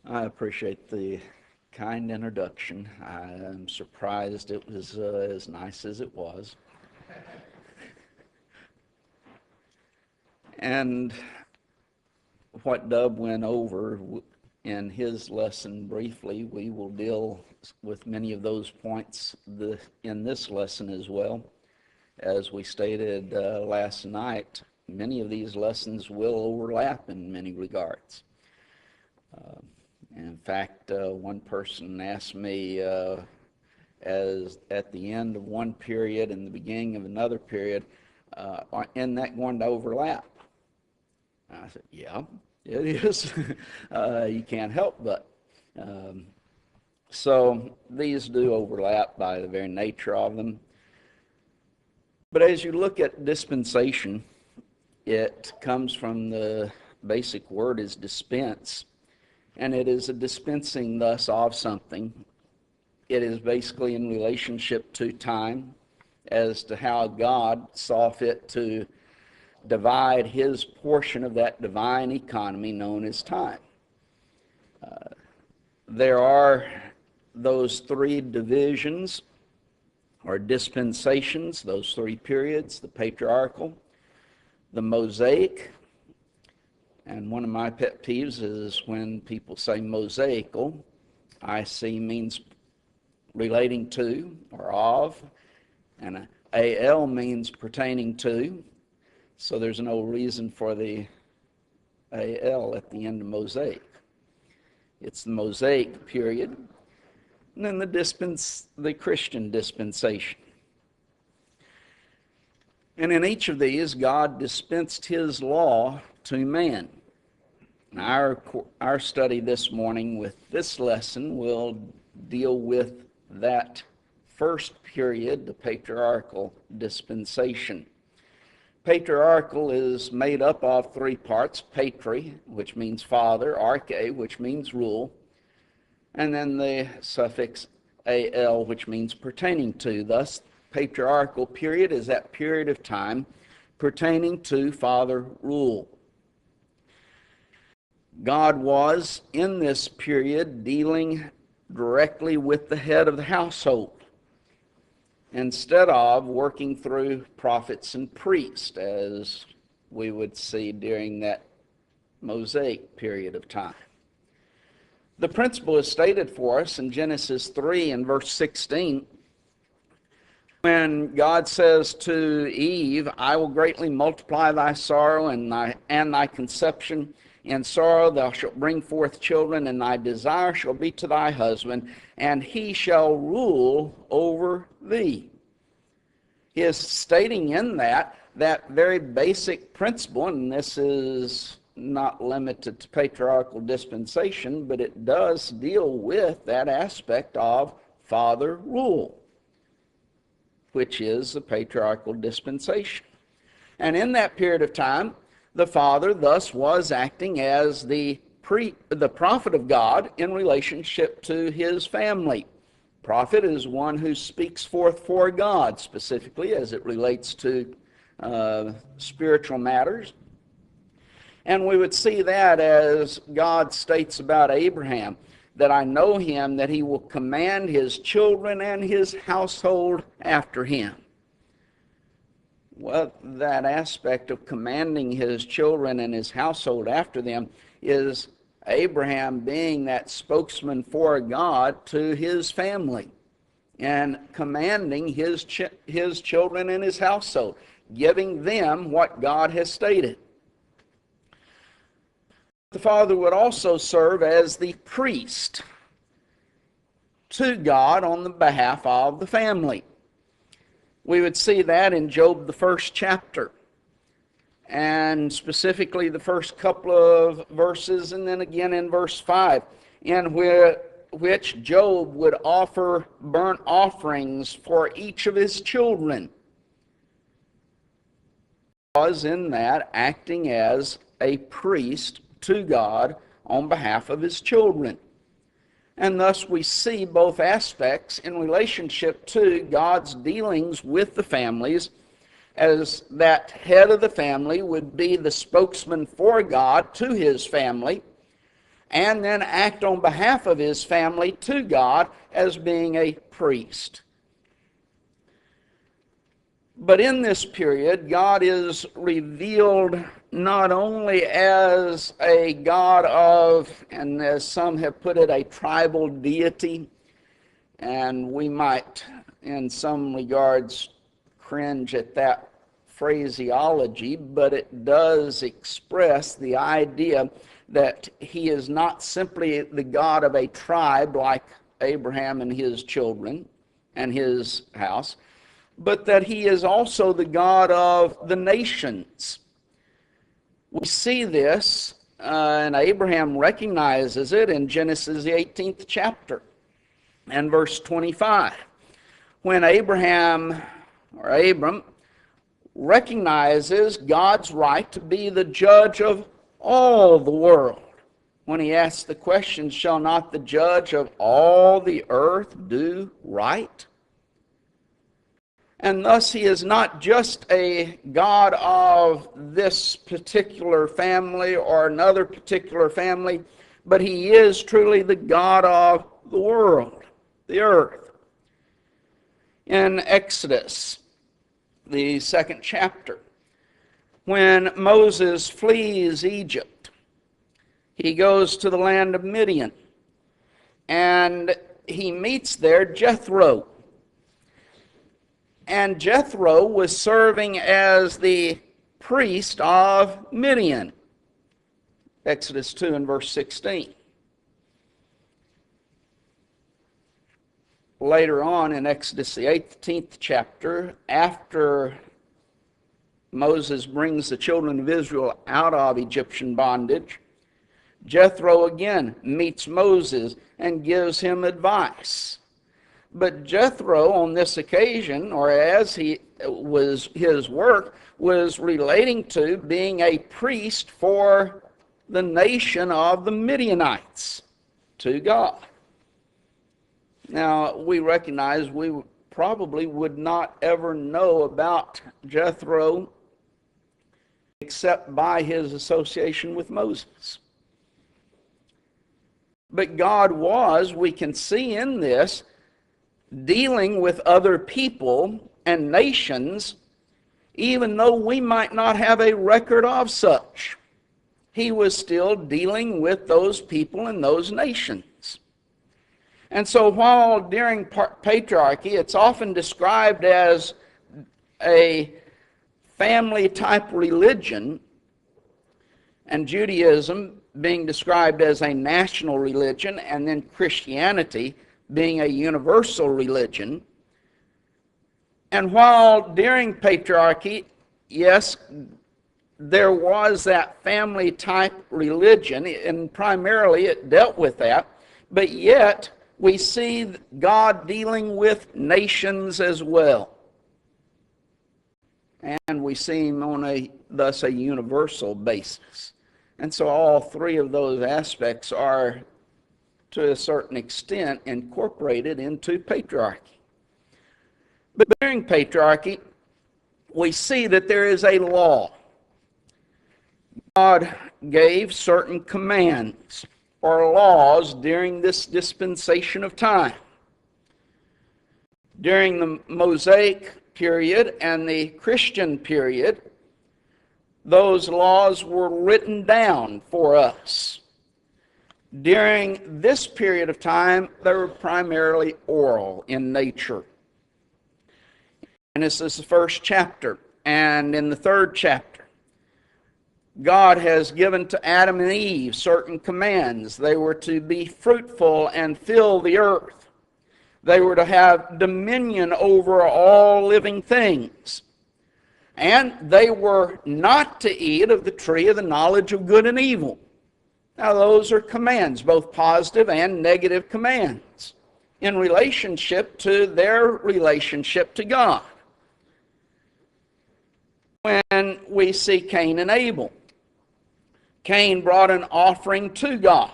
I appreciate the kind introduction. I am surprised it was as nice as it was. And what Dub went over in his lesson briefly, we will deal with many of those points in this lesson as well. As we stated last night, many of these lessons will overlap in many regards. In fact, one person asked me as at the end of one period and the beginning of another period, isn't that going to overlap? And I said, yeah, it is. You can't help but. So these do overlap by the very nature of them. But as you look at dispensation, it comes from the basic word is dispense. And it is a dispensing thus of something. It is basically in relationship to time as to how God saw fit to divide his portion of that divine economy known as time. There are those three divisions or dispensations, those three periods, the patriarchal, the Mosaic, and one of my pet peeves is when people say Mosaical. IC means relating to or of, and AL means pertaining to. So there's no reason for the AL at the end of Mosaic. It's the Mosaic period, and then the Christian dispensation. And in each of these, God dispensed his law to man. Our study this morning with this lesson will deal with that first period, the patriarchal dispensation. Patriarchal is made up of three parts: patri, which means father; arche, which means rule; and then the suffix al, which means pertaining to. Thus, patriarchal period is that period of time pertaining to father rule. God was, in this period, dealing directly with the head of the household instead of working through prophets and priests, as we would see during that Mosaic period of time. The principle is stated for us in Genesis 3 and verse 16, when God says to Eve, "I will greatly multiply thy sorrow and thy conception. In sorrow thou shalt bring forth children, and thy desire shall be to thy husband, and he shall rule over thee." He is stating in that very basic principle, and this is not limited to patriarchal dispensation, but it does deal with that aspect of father rule, which is the patriarchal dispensation. And in that period of time, the father thus was acting as the prophet of God in relationship to his family. Prophet is one who speaks forth for God, specifically as it relates to spiritual matters. And we would see that as God states about Abraham, that I know him, that he will command his children and his household after him. Well, that aspect of commanding his children and his household after them is Abraham being that spokesman for God to his family and commanding his children and his household, giving them what God has stated. The father would also serve as the priest to God on the behalf of the family. We would see that in Job, the first chapter, and specifically the first couple of verses, and then again in verse 5, in which Job would offer burnt offerings for each of his children. He was in that acting as a priest to God on behalf of his children. And thus we see both aspects in relationship to God's dealings with the families, as that head of the family would be the spokesman for God to his family, and then act on behalf of his family to God as being a priest. But in this period, God is revealed not only as a God of, and as some have put it, a tribal deity, and we might, in some regards, cringe at that phraseology, but it does express the idea that he is not simply the God of a tribe like Abraham and his children and his house, but that he is also the God of the nations. We see this, and Abraham recognizes it in Genesis the 18th chapter and verse 25. When Abram recognizes God's right to be the judge of all the world. When he asks the question, shall not the judge of all the earth do right? And thus he is not just a God of this particular family or another particular family, but he is truly the God of the world, the earth. In Exodus, the 2nd chapter, when Moses flees Egypt, he goes to the land of Midian, and he meets there Jethro. And Jethro was serving as the priest of Midian. Exodus 2 and verse 16. Later on in Exodus, the 18th chapter, after Moses brings the children of Israel out of Egyptian bondage, Jethro again meets Moses and gives him advice. But Jethro, on this occasion, or as his work was relating to being a priest for the nation of the Midianites to God. Now, we recognize we probably would not ever know about Jethro except by his association with Moses. But God was, we can see in this, dealing with other people and nations, even though we might not have a record of such. He was still dealing with those people and those nations. And so while during patriarchy it's often described as a family-type religion, and Judaism being described as a national religion, and then Christianity being a universal religion. And while during patriarchy, yes, there was that family-type religion, and primarily it dealt with that, but yet we see God dealing with nations as well. And we see him on thus a universal basis. And so all three of those aspects are, to a certain extent, incorporated into patriarchy. But during patriarchy, we see that there is a law. God gave certain commands or laws during this dispensation of time. During the Mosaic period and the Christian period, those laws were written down for us. During this period of time, they were primarily oral in nature. And this is the 1st chapter. And in the 3rd chapter, God has given to Adam and Eve certain commands. They were to be fruitful and fill the earth. They were to have dominion over all living things. And they were not to eat of the tree of the knowledge of good and evil. Now, those are commands, both positive and negative commands, in relationship to their relationship to God. When we see Cain and Abel, Cain brought an offering to God,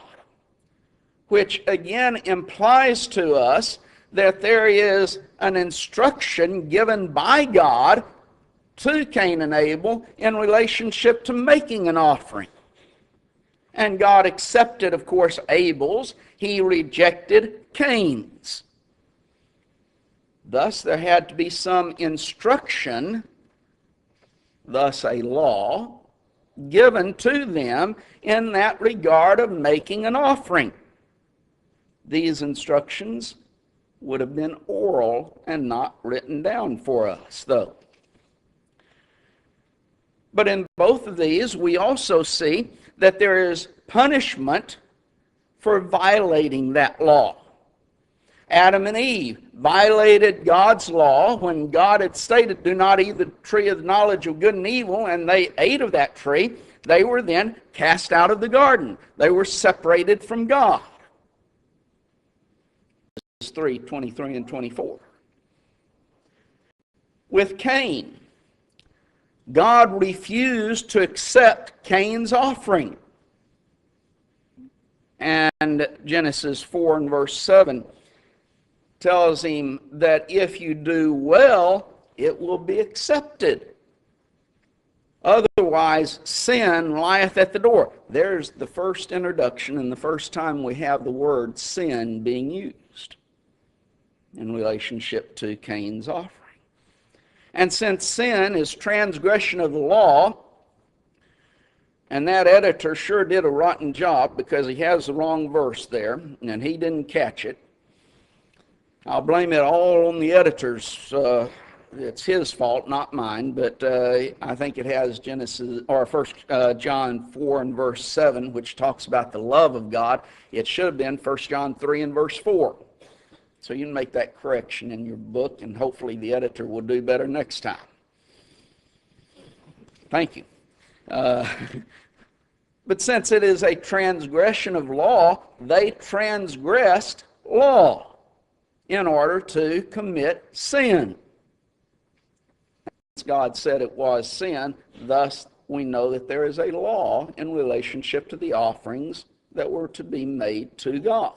which again implies to us that there is an instruction given by God to Cain and Abel in relationship to making an offering. And God accepted, of course, Abel's. He rejected Cain's. Thus, there had to be some instruction, thus a law, given to them in that regard of making an offering. These instructions would have been oral and not written down for us, though. But in both of these, we also see that there is punishment for violating that law. Adam and Eve violated God's law when God had stated, do not eat the tree of the knowledge of good and evil, and they ate of that tree. They were then cast out of the garden. They were separated from God. 3:23 and 24. With Cain, God refused to accept Cain's offering. And Genesis 4 and verse 7 tells him that if you do well, it will be accepted. Otherwise, sin lieth at the door. There's the first introduction and the first time we have the word sin being used in relationship to Cain's offering. And since sin is transgression of the law, and that editor sure did a rotten job because he has the wrong verse there, and he didn't catch it. I'll blame it all on the editor's. It's his fault, not mine, but I think it has Genesis or 1 John 4 and verse 7, which talks about the love of God. It should have been 1 John 3 and verse 4. So you can make that correction in your book, and hopefully the editor will do better next time. Thank you. But since it is a transgression of law, they transgressed law in order to commit sin. As God said it was sin, thus we know that there is a law in relationship to the offerings that were to be made to God.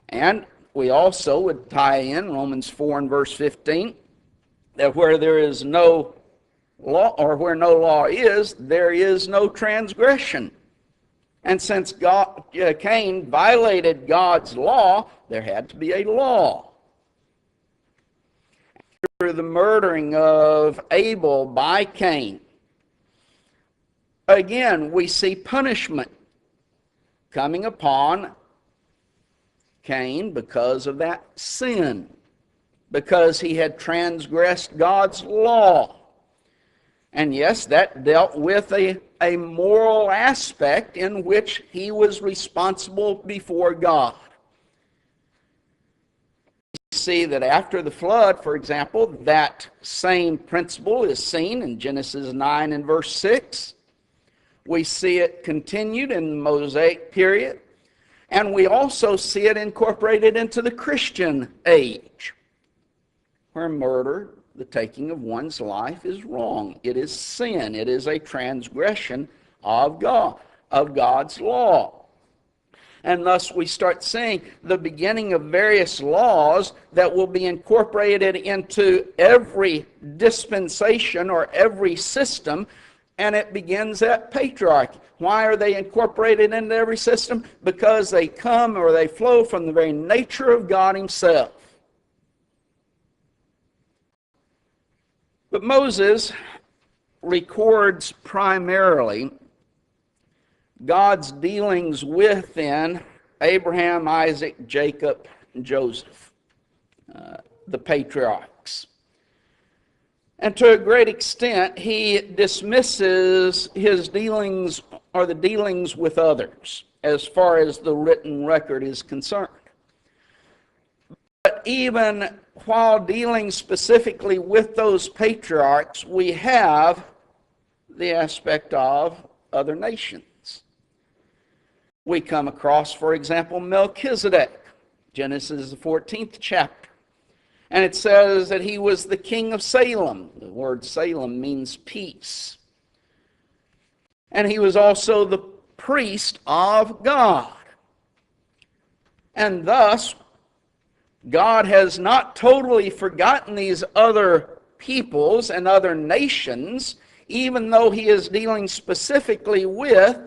And we also would tie in Romans 4 and verse 15, that where there is no law, or where no law is, there is no transgression. And since Cain violated God's law, there had to be a law. After the murdering of Abel by Cain, again we see punishment coming upon Cain because of that sin, because he had transgressed God's law. And yes, that dealt with a moral aspect in which he was responsible before God. We see that after the flood, for example, that same principle is seen in Genesis 9 and verse 6. We see it continued in the Mosaic period. And we also see it incorporated into the Christian age, where murder, the taking of one's life, is wrong. It is sin. It is a transgression of God, of God's law. And thus we start seeing the beginning of various laws that will be incorporated into every dispensation or every system, and it begins at patriarchy. Why are they incorporated into every system? Because they come or they flow from the very nature of God himself. But Moses records primarily God's dealings with then Abraham, Isaac, Jacob, and Joseph, the patriarchs. And to a great extent, he dismisses his dealings or the dealings with others as far as the written record is concerned. But even while dealing specifically with those patriarchs, we have the aspect of other nations. We come across, for example, Melchizedek, Genesis the 14th chapter. And it says that he was the king of Salem. The word Salem means peace. And he was also the priest of God. And thus, God has not totally forgotten these other peoples and other nations even though he is dealing specifically with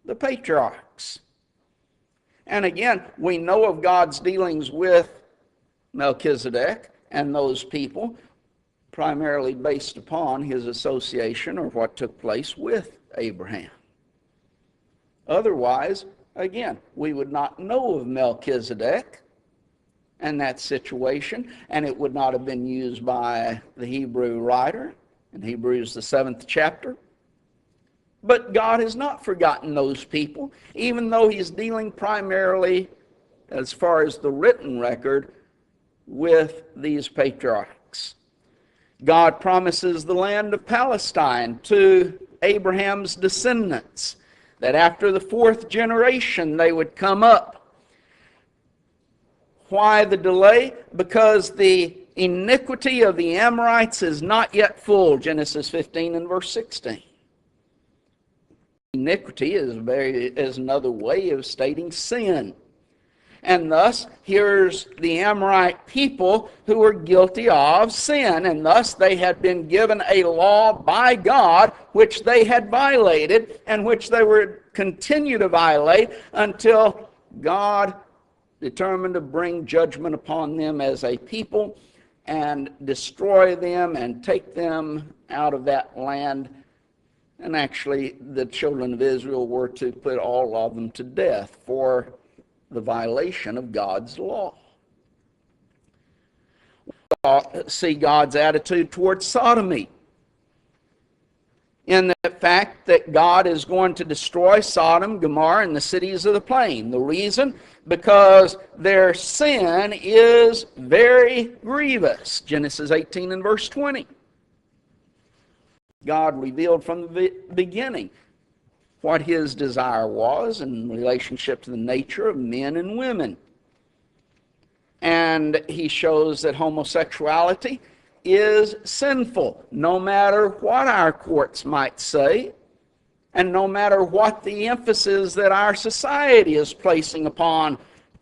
the patriarchs. And again, we know of God's dealings with Melchizedek and those people primarily based upon his association or what took place with Abraham. Otherwise, again, we would not know of Melchizedek and that situation, and it would not have been used by the Hebrew writer in Hebrews, the 7th chapter. But God has not forgotten those people, even though he's dealing primarily, as far as the written record, with these patriarchs. God promises the land of Palestine to Abraham's descendants, that after the 4th generation they would come up. Why the delay? Because the iniquity of the Amorites is not yet full, Genesis 15 and verse 16. Iniquity is another way of stating sin. And thus, here's the Amorite people who were guilty of sin, and thus they had been given a law by God which they had violated and which they would continue to violate until God determined to bring judgment upon them as a people and destroy them and take them out of that land. And actually, the children of Israel were to put all of them to death for the violation of God's law. We see God's attitude towards sodomy in the fact that God is going to destroy Sodom, Gomorrah, and the cities of the plain. The reason? Because their sin is very grievous. Genesis 18 and verse 20. God revealed from the beginning what his desire was in relationship to the nature of men and women. And he shows that homosexuality is sinful, no matter what our courts might say, and no matter what the emphasis that our society is placing upon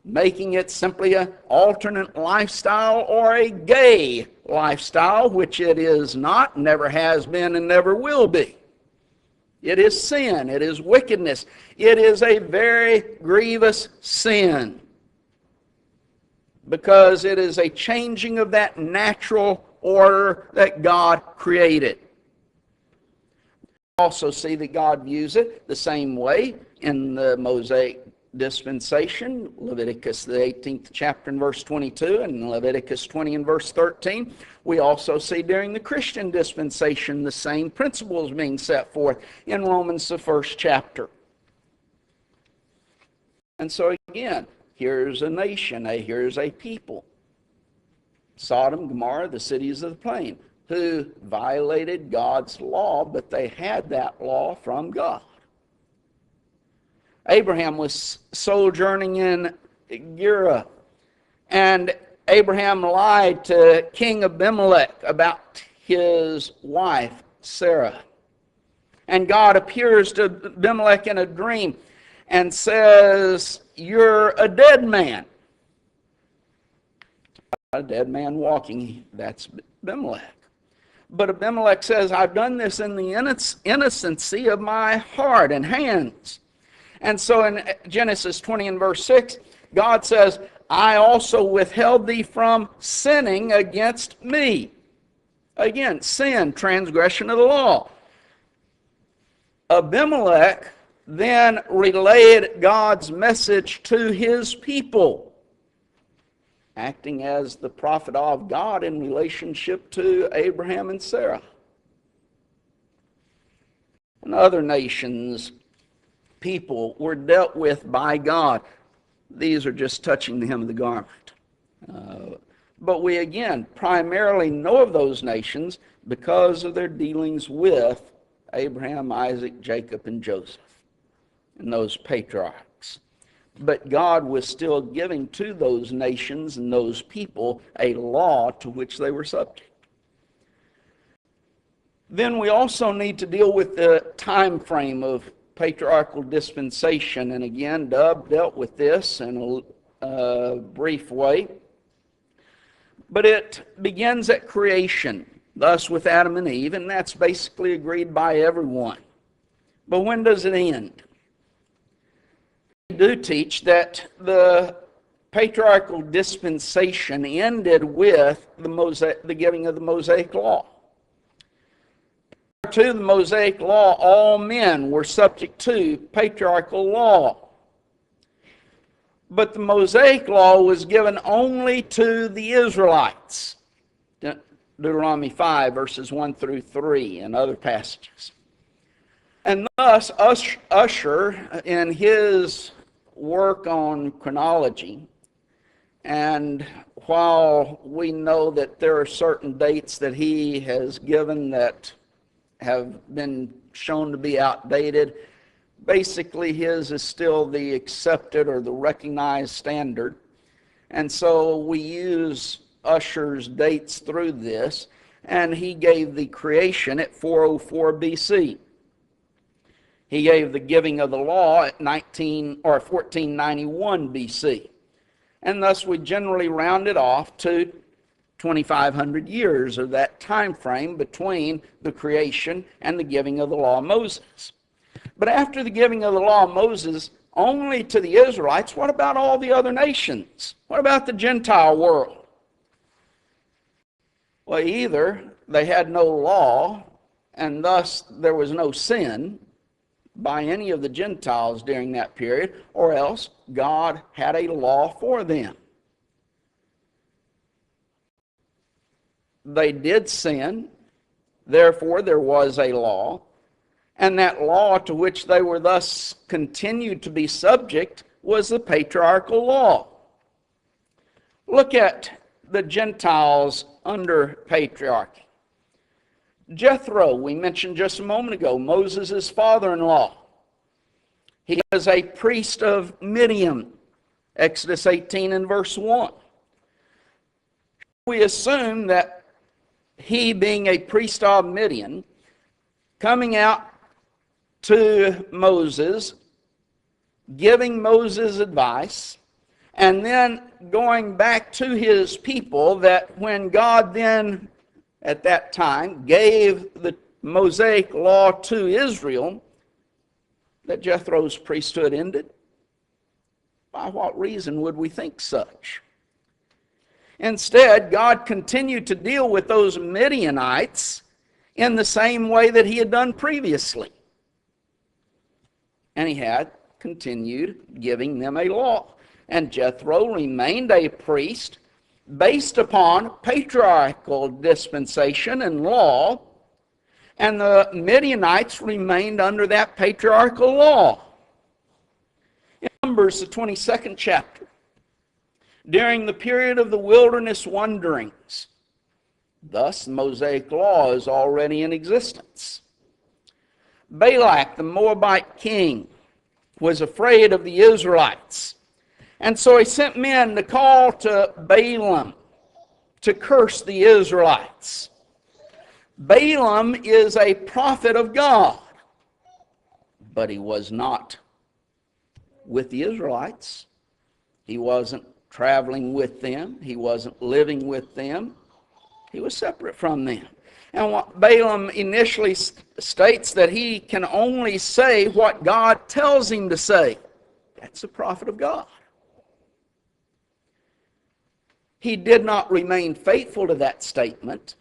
making it simply an alternate lifestyle or a gay lifestyle, which it is not, never has been, and never will be. It is sin. It is wickedness. It is a very grievous sin because it is a changing of that natural order that God created. We also see that God views it the same way in the Mosaic dispensation, Leviticus the 18th chapter and verse 22 and Leviticus 20 and verse 13. We also see during the Christian dispensation the same principles being set forth in Romans the 1st chapter. And so again, here's a nation, here's a people, Sodom, Gomorrah, the cities of the plain, who violated God's law, but they had that law from God. Abraham was sojourning in Gerar, and Abraham lied to King Abimelech about his wife, Sarah. And God appears to Abimelech in a dream and says, "You're a dead man." A dead man walking, that's Abimelech. But Abimelech says, "I've done this in the innocency of my heart and hands." And so in Genesis 20 and verse 6, God says, "I also withheld thee from sinning against me." Again, sin, transgression of the law. Abimelech then relayed God's message to his people, acting as the prophet of God in relationship to Abraham and Sarah. And other nations, people were dealt with by God. These are just touching the hem of the garment. But we again primarily know of those nations because of their dealings with Abraham, Isaac, Jacob, and Joseph, and those patriarchs. But God was still giving to those nations and those people a law to which they were subject. Then we also need to deal with the time frame of patriarchal dispensation, and again, Dub dealt with this in a brief way. But it begins at creation. thus with Adam and Eve, and that's basically agreed by everyone. But when does it end? We do teach that the Patriarchal Dispensation ended with the giving of the Mosaic Law. Prior to the Mosaic Law, all men were subject to patriarchal law. But the Mosaic Law was given only to the Israelites. Deuteronomy 5, verses 1 through 3, and other passages. And thus, Ussher, in his work on chronology, and while we know that there are certain dates that he has given that have been shown to be outdated, basically his is still the accepted or the recognized standard. And so we use Ussher's dates through this, and he gave the creation at 404 BC. He gave the giving of the law at 1491 BC. And thus we generally round it off to 2,500 years of that time frame between the creation and the giving of the law of Moses. But after the giving of the law of Moses only to the Israelites, what about all the other nations? What about the Gentile world? Well, either they had no law, and thus there was no sin by any of the Gentiles during that period, or else God had a law for them. They did sin, therefore there was a law, and that law to which they were thus continued to be subject was the patriarchal law. Look at the Gentiles under patriarchy. Jethro, we mentioned just a moment ago, Moses' father-in-law. He was a priest of Midian, Exodus 18 and verse 1. We assume that he, being a priest of Midian, coming out to Moses, giving Moses advice, and then going back to his people, that when God then at that time gave the Mosaic law to Israel, that Jethro's priesthood ended? By what reason would we think such? Instead, God continued to deal with those Midianites in the same way that he had done previously. And he had continued giving them a law. And Jethro remained a priest based upon patriarchal dispensation and law, and the Midianites remained under that patriarchal law. In Numbers, the 22nd chapter, during the period of the wilderness wanderings, thus the Mosaic law is already in existence. Balak, the Moabite king, was afraid of the Israelites. And so he sent men to call to Balaam to curse the Israelites. Balaam is a prophet of God, but he was not with the Israelites. He wasn't traveling with them. He wasn't living with them. He was separate from them. And what Balaam initially states that he can only say what God tells him to say. That's a prophet of God. He did not remain faithful to that statement,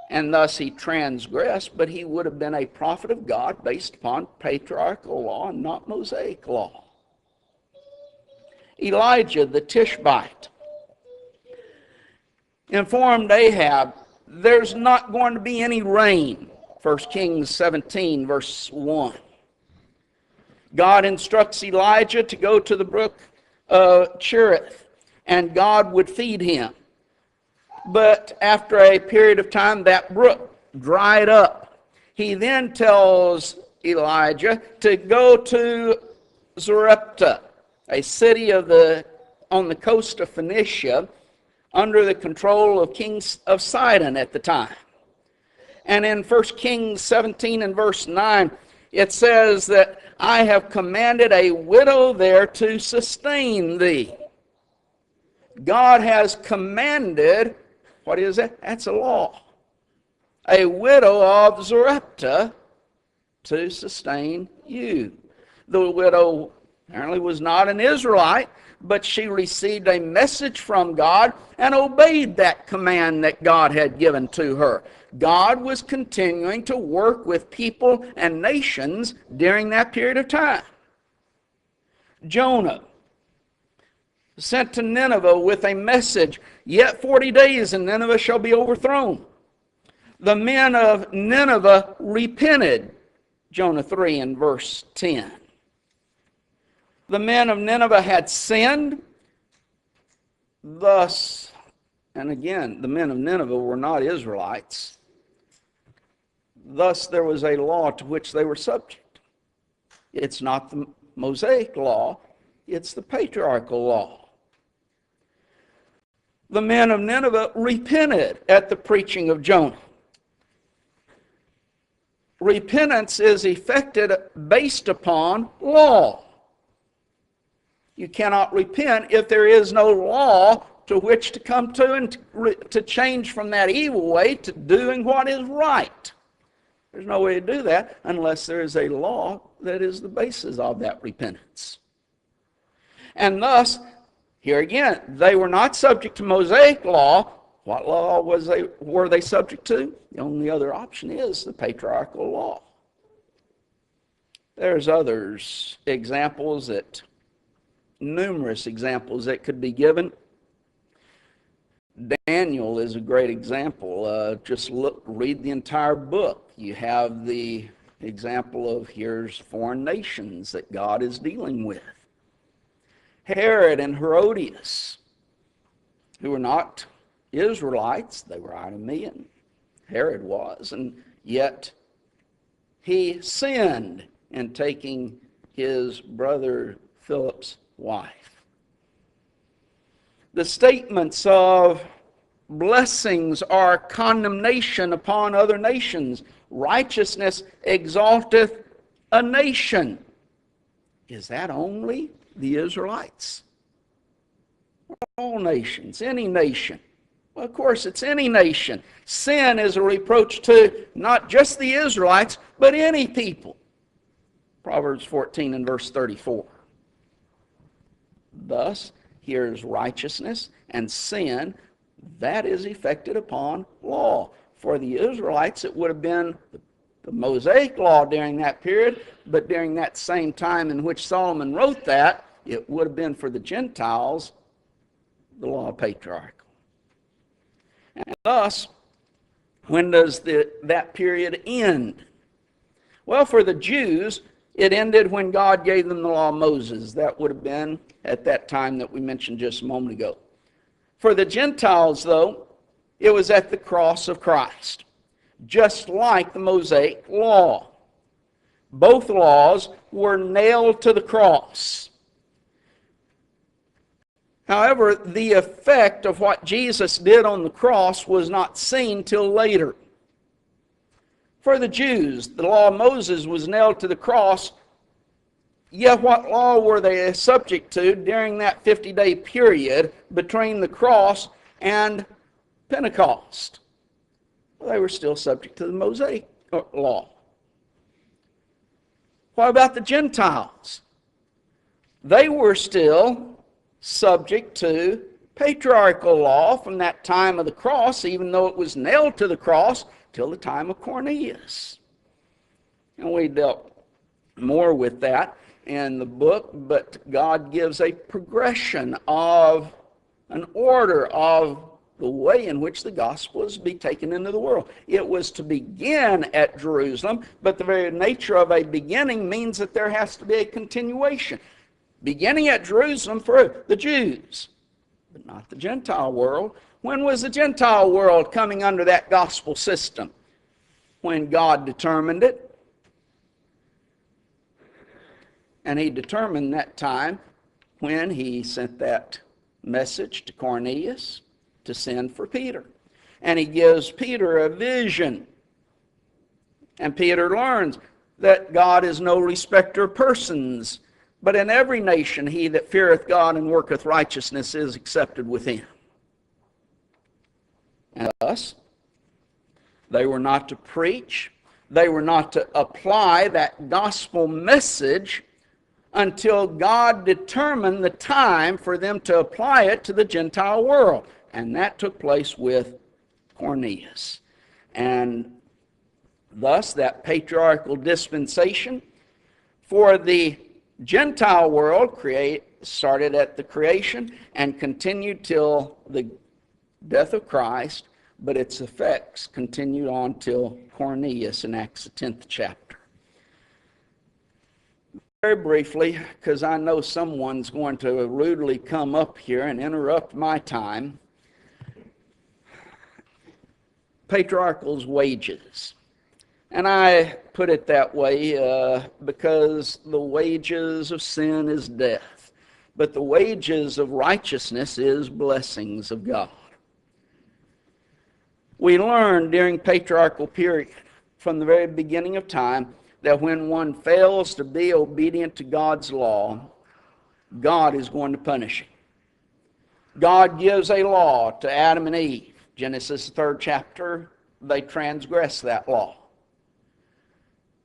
and thus he transgressed, but he would have been a prophet of God based upon patriarchal law and not Mosaic law. Elijah the Tishbite informed Ahab, there's not going to be any rain. 1 Kings 17, verse 1. God instructs Elijah to go to the brook of Cherith, and God would feed him. But after a period of time, that brook dried up. He then tells Elijah to go to Zarepta, a city on the coast of Phoenicia, under the control of kings of Sidon at the time. And in 1 Kings 17 and verse 9, it says that I have commanded a widow there to sustain thee. God has commanded, what is it? That's a law. a widow of Zarepta to sustain you. The widow apparently was not an Israelite, but she received a message from God and obeyed that command that God had given to her. God was continuing to work with people and nations during that period of time. Jonah sent to Nineveh with a message, "Yet 40 days and Nineveh shall be overthrown." The men of Nineveh repented, Jonah 3 and verse 10. The men of Nineveh had sinned, thus, and again, the men of Nineveh were not Israelites, thus there was a law to which they were subject. It's not the Mosaic law, it's the patriarchal law. The men of Nineveh repented at the preaching of Jonah. Repentance is effected based upon law. You cannot repent if there is no law to which to come to and to change from that evil way to doing what is right. There's no way to do that unless there is a law that is the basis of that repentance. And thus, here again, they were not subject to Mosaic law. What law were they subject to? The only other option is the patriarchal law. There's numerous examples that could be given. Daniel is a great example. Just read the entire book. You have the example of here's foreign nations that God is dealing with. Herod and Herodias, who were not Israelites, they were Idumean. Herod was, and yet he sinned in taking his brother Philip's wife. The statements of blessings are condemnation upon other nations. Righteousness exalteth a nation. Is that only the Israelites? All nations, any nation. Well, of course, it's any nation. Sin is a reproach to not just the Israelites, but any people. Proverbs 14 and verse 34. Thus, here's righteousness and sin that is effected upon law. For the Israelites, it would have been the Mosaic law during that period, but during that same time in which Solomon wrote that, it would have been for the Gentiles the law of patriarchal. And thus, when does that period end? Well, for the Jews, it ended when God gave them the law of Moses. That would have been at that time that we mentioned just a moment ago. For the Gentiles, though, it was at the cross of Christ, just like the Mosaic law. Both laws were nailed to the cross. However, the effect of what Jesus did on the cross was not seen till later. For the Jews, the law of Moses was nailed to the cross, yet what law were they subject to during that 50-day period between the cross and Pentecost? Well, they were still subject to the Mosaic law. What about the Gentiles? They were still subject to patriarchal law from that time of the cross, even though it was nailed to the cross, till the time of Cornelius. And we dealt more with that in the book, but God gives a progression of an order of the way in which the gospel is to be taken into the world. It was to begin at Jerusalem, but the very nature of a beginning means that there has to be a continuation. Beginning at Jerusalem for the Jews, but not the Gentile world. When was the Gentile world coming under that gospel system? When God determined it. And he determined that time when he sent that message to Cornelius to send for Peter. And he gives Peter a vision. And Peter learns that God is no respecter of persons, but in every nation he that feareth God and worketh righteousness is accepted with him. And thus, They were not to preach. They were not to apply that gospel message until God determined the time for them to apply it to the Gentile world. And that took place with Cornelius. And thus, that patriarchal dispensation for the Gentile world started at the creation and continued till the death of Christ, but its effects continued on till Cornelius in Acts the 10th chapter. Very briefly, because I know someone's going to rudely come up here and interrupt my time, patriarchal's wages. And I put it that way because the wages of sin is death, but the wages of righteousness is blessings of God. We learned during patriarchal period, from the very beginning of time, that when one fails to be obedient to God's law, God is going to punish him. God gives a law to Adam and Eve. Genesis 3rd chapter, they transgressed that law.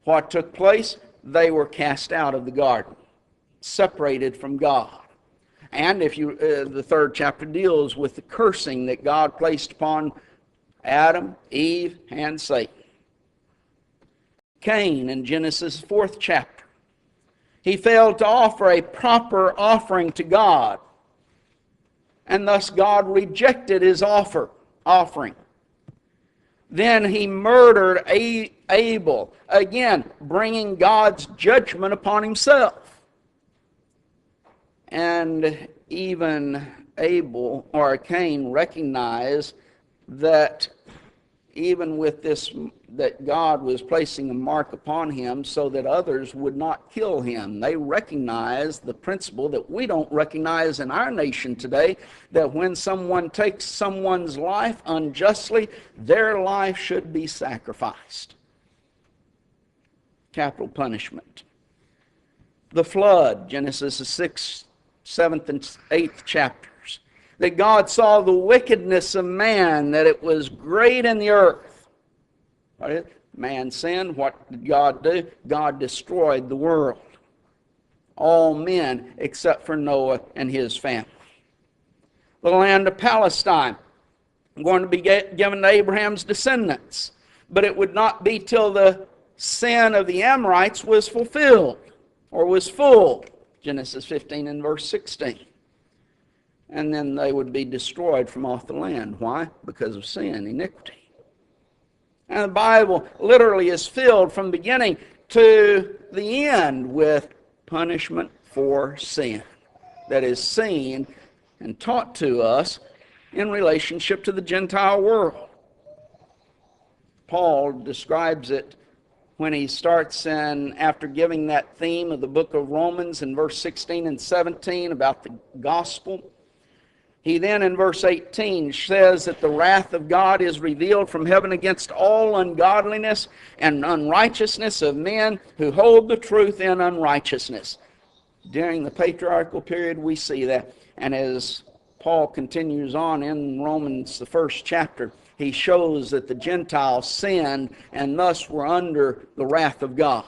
What took place? They were cast out of the garden, separated from God. And the 3rd chapter deals with the cursing that God placed upon Adam, Eve, and Satan. Cain in Genesis 4th chapter. He failed to offer a proper offering to God, and thus God rejected his offering. Then he murdered Abel, again bringing God's judgment upon himself. And even Cain recognized that even with this, that God was placing a mark upon him so that others would not kill him. They recognized the principle that we don't recognize in our nation today, that when someone takes someone's life unjustly, their life should be sacrificed. Capital punishment. The flood, Genesis 6th, 7th, and 8th chapters. That God saw the wickedness of man, that it was great in the earth. Man sinned. What did God do? God destroyed the world. All men except for Noah and his family. The land of Palestine, going to be given to Abraham's descendants. But it would not be till the sin of the Amorites was fulfilled, or was full. Genesis 15 and verse 16. And then they would be destroyed from off the land. Why? Because of sin, iniquity. And the Bible literally is filled from beginning to the end with punishment for sin that is seen and taught to us in relationship to the Gentile world. Paul describes it when he starts after giving that theme of the book of Romans in verse 16 and 17 about the gospel. He then in verse 18 says that the wrath of God is revealed from heaven against all ungodliness and unrighteousness of men who hold the truth in unrighteousness. During the patriarchal period we see that. And as Paul continues on in Romans the 1st chapter, he shows that the Gentiles sinned and thus were under the wrath of God.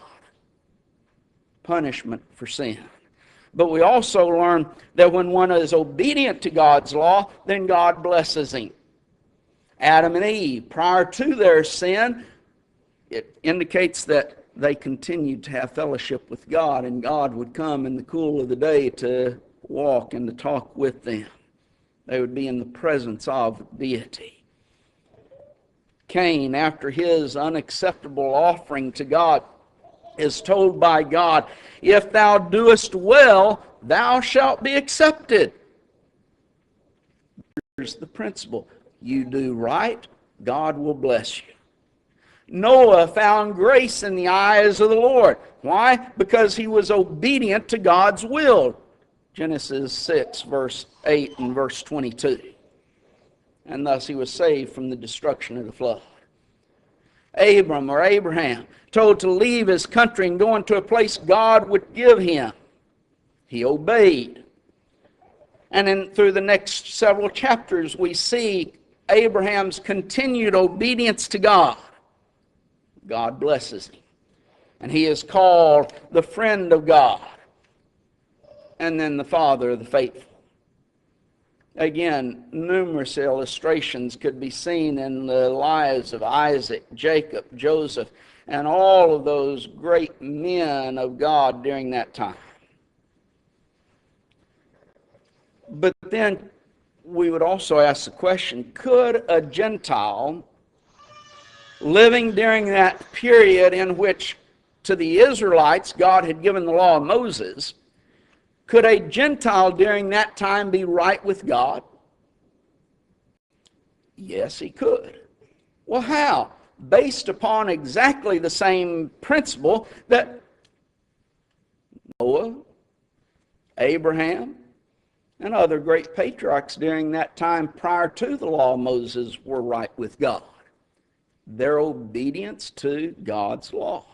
Punishment for sin. But we also learn that when one is obedient to God's law, then God blesses him. Adam and Eve, prior to their sin, it indicates that they continued to have fellowship with God, and God would come in the cool of the day to walk and to talk with them. They would be in the presence of deity. Cain, after his unacceptable offering to God, is told by God, "If thou doest well, thou shalt be accepted." Here's the principle. You do right, God will bless you. Noah found grace in the eyes of the Lord. Why? Because he was obedient to God's will. Genesis 6, verse 8 and verse 22. And thus he was saved from the destruction of the flood. Abraham, told to leave his country and go into a place God would give him. He obeyed. And through the next several chapters, we see Abraham's continued obedience to God. God blesses him. And he is called the friend of God, and then the father of the faithful. Again, numerous illustrations could be seen in the lives of Isaac, Jacob, Joseph, and all of those great men of God during that time. But then we would also ask the question, could a Gentile living during that period in which to the Israelites God had given the law of Moses, could a Gentile during that time be right with God? Yes, he could. Well, how? Based upon exactly the same principle that Noah, Abraham, and other great patriarchs during that time prior to the law of Moses were right with God. Their obedience to God's law.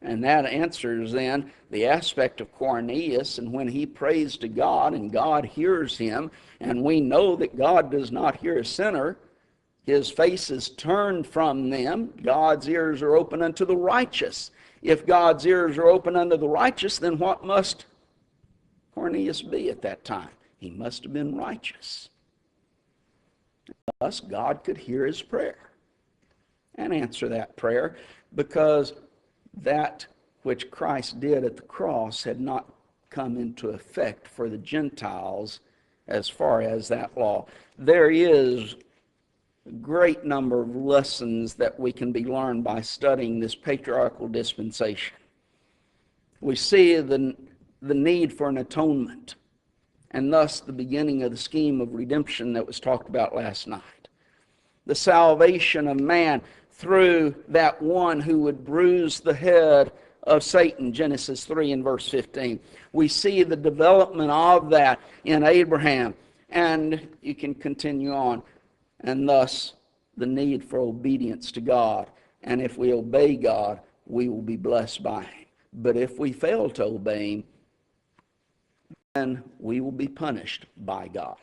And that answers then the aspect of Cornelius, and when he prays to God and God hears him, and we know that God does not hear a sinner, his face is turned from them, God's ears are open unto the righteous. If God's ears are open unto the righteous, then what must Cornelius be at that time? He must have been righteous. Thus, God could hear his prayer and answer that prayer, because that which Christ did at the cross had not come into effect for the Gentiles as far as that law. There is a great number of lessons that we can be learned by studying this patriarchal dispensation. We see the need for an atonement, and thus the beginning of the scheme of redemption that was talked about last night. The salvation of man through that one who would bruise the head of Satan, Genesis 3 and verse 15. We see the development of that in Abraham, and you can continue on, and thus the need for obedience to God. And if we obey God, we will be blessed by him. But if we fail to obey him, then we will be punished by God.